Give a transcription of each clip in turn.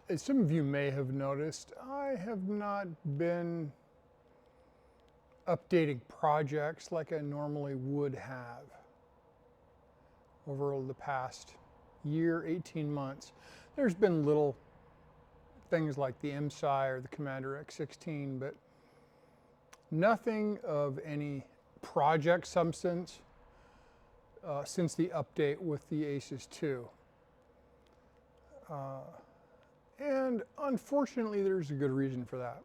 As some of you may have noticed, I have not been updating projects like I normally would have over the past year, 18 months. There's been little things like the MSI or the Commander X16, but nothing of any project substance since the update with the Aces 2. And unfortunately, there's a good reason for that.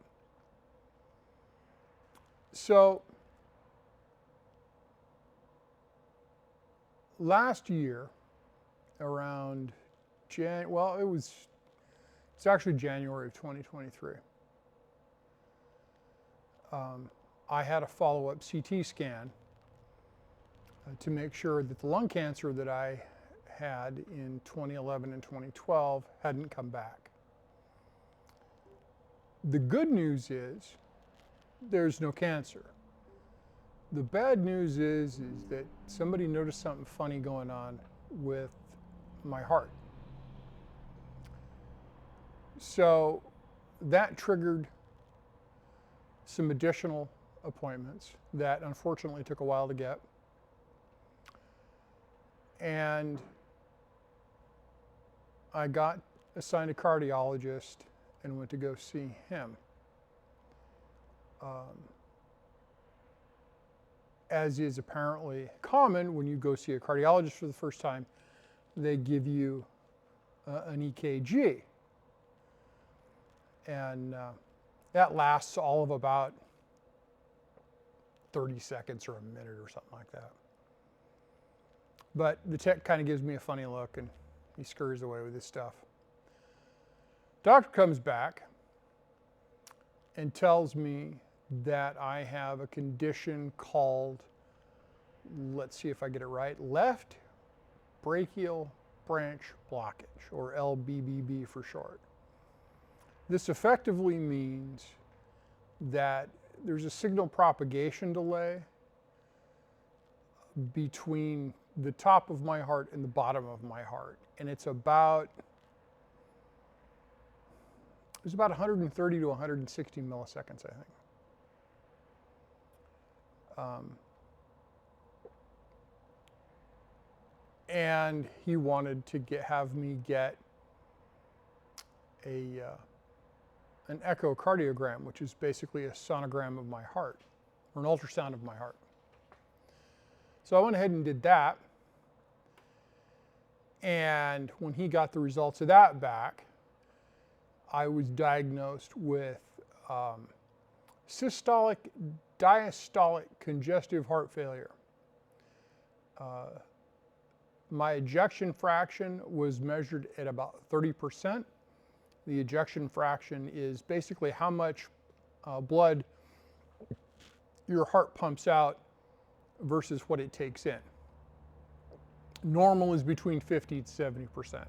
So, last year, around it's actually January of 2023. I had a follow-up CT scan to make sure that the lung cancer that I had in 2011 and 2012 hadn't come back. The good news is there's no cancer. The bad news is that somebody noticed something funny going on with my heart. So that triggered some additional appointments that unfortunately took a while to get. And I got assigned a cardiologist and went to go see him. As is apparently common when you go see a cardiologist for the first time, they give you an EKG. And that lasts all of about 30 seconds or a minute or something like that. But the tech kind of gives me a funny look and he scurries away with his stuff. Doctor comes back and tells me that I have a condition called, let's see if I get it right, left brachial branch blockage, or LBBB for short. This effectively means that there's a signal propagation delay between the top of my heart and the bottom of my heart. And it's about 130 to 160 milliseconds, I think. And he wanted to have me get an echocardiogram, which is basically a sonogram of my heart, or an ultrasound of my heart. So I went ahead and did that. And when he got the results of that back, I was diagnosed with systolic diastolic congestive heart failure. My ejection fraction was measured at about 30%. The ejection fraction is basically how much blood your heart pumps out versus what it takes in. Normal is between 50 to 70%.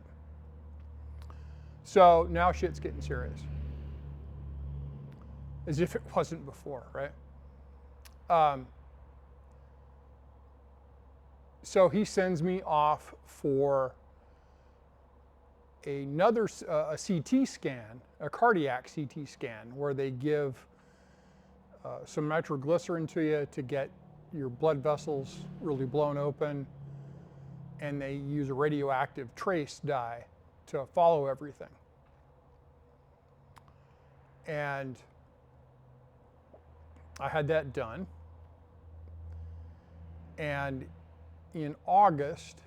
So now shit's getting serious. As if it wasn't before, right? So he sends me off for another a CT scan, a cardiac CT scan, where they give some nitroglycerin to you to get your blood vessels really blown open, and they use a radioactive trace dye to follow everything. And I had that done. And in August,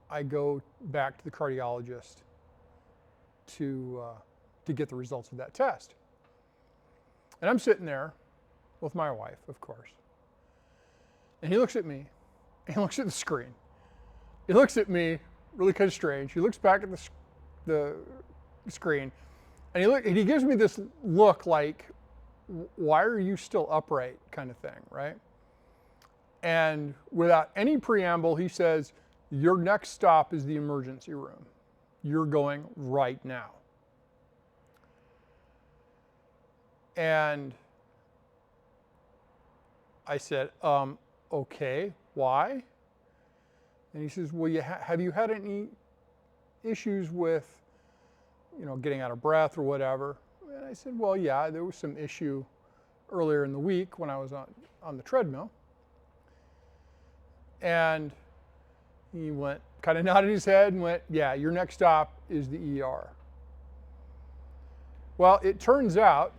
I go back to the cardiologist to get the results of that test. And I'm sitting there with my wife, of course. And he looks at me, and he looks at the screen. He looks at me, really kind of strange. He looks back at the screen, and he gives me this look like, why are you still upright, kind of thing, right? And without any preamble, he says, your next stop is the emergency room. You're going right now. And I said, okay, why? And he says, well, have you had any issues with, getting out of breath or whatever? And I said, well, yeah, there was some issue earlier in the week when I was on the treadmill. And he kind of nodded his head and went, yeah, your next stop is the ER. Well, it turns out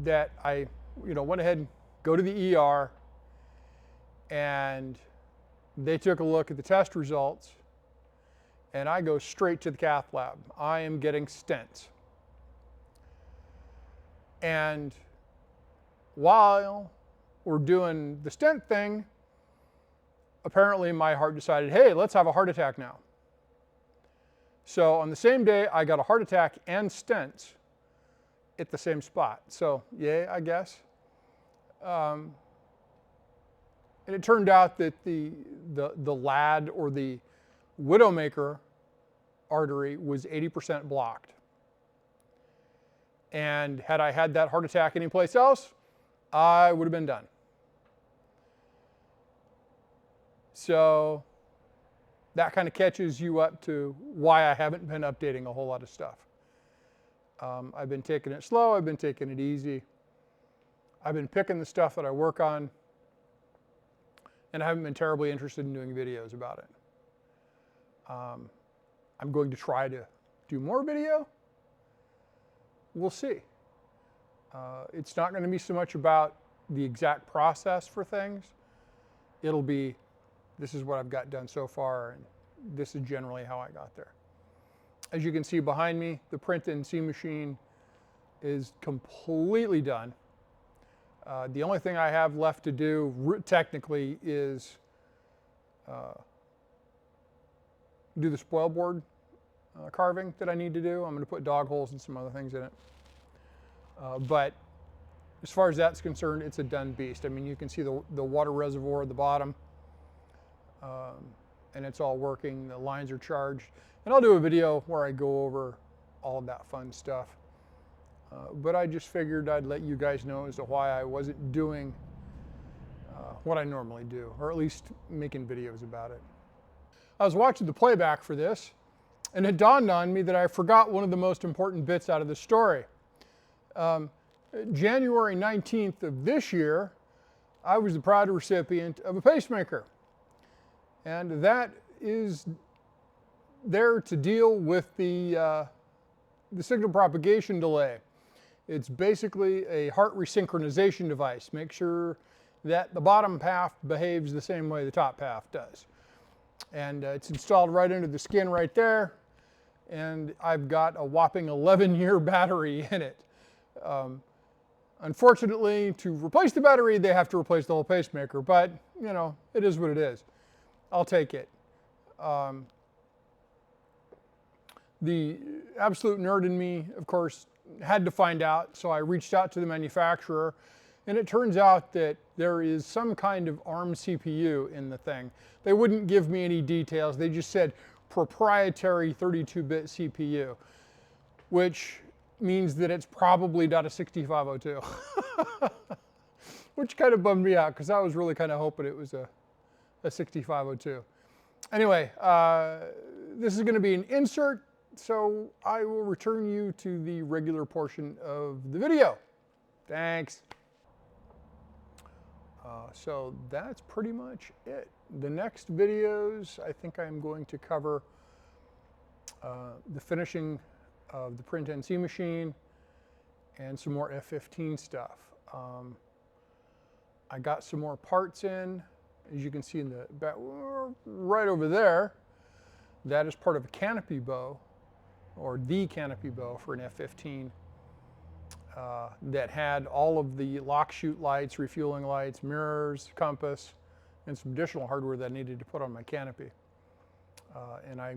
that I, went ahead and go to the ER, and they took a look at the test results, and I go straight to the cath lab. I am getting stents. And while we're doing the stent thing, apparently my heart decided, hey, let's have a heart attack now. So on the same day, I got a heart attack and stents at the same spot. So yay, I guess. And it turned out that the LAD, or the Widowmaker artery, was 80% blocked. And had I had that heart attack anyplace else, I would have been done. So that kind of catches you up to why I haven't been updating a whole lot of stuff. I've been taking it slow, I've been taking it easy. I've been picking the stuff that I work on, and I haven't been terribly interested in doing videos about it. I'm going to try to do more video. We'll see. It's not going to be so much about the exact process for things. It'll be, this is what I've got done so far, and this is generally how I got there. As you can see behind me, the print NC machine is completely done. The only thing I have left to do technically is do the spoil board carving that I need to do. I'm going to put dog holes and some other things in it. But as far as that's concerned, it's a done beast. I mean, you can see the water reservoir at the bottom, and it's all working. The lines are charged. And I'll do a video where I go over all of that fun stuff. But I just figured I'd let you guys know as to why I wasn't doing what I normally do, or at least making videos about it. I was watching the playback for this, and it dawned on me that I forgot one of the most important bits out of the story. January 19th of this year, I was the proud recipient of a pacemaker. And that is there to deal with the signal propagation delay. It's basically a heart resynchronization device. Make sure that the bottom half behaves the same way the top half does. And it's installed right under the skin right there. And I've got a whopping 11-year battery in it. Unfortunately, to replace the battery, they have to replace the whole pacemaker. But, it is what it is. I'll take it. The absolute nerd in me, of course, had to find out, so I reached out to the manufacturer, and it turns out that there is some kind of ARM CPU in the thing. They wouldn't give me any details. They just said proprietary 32-bit CPU, which means that it's probably not a 6502, which kind of bummed me out because I was really kind of hoping it was a 6502. Anyway, this is going to be an insert, so I will return you to the regular portion of the video. Thanks. So that's pretty much it. The next videos, I think I'm going to cover the finishing of the print NC machine and some more F15 stuff. I got some more parts in, as you can see in the back, right over there. That is part of a canopy bow, or the canopy bow for an F15, that had all of the lock chute lights, refueling lights, mirrors, compass, and some additional hardware that I needed to put on my canopy. And I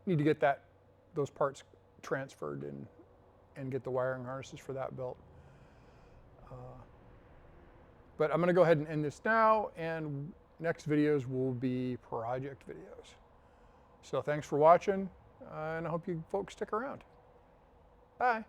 need to get those parts transferred and get the wiring harnesses for that built. But I'm going to go ahead and end this now, and next videos will be project videos. So thanks for watching, and I hope you folks stick around. Bye.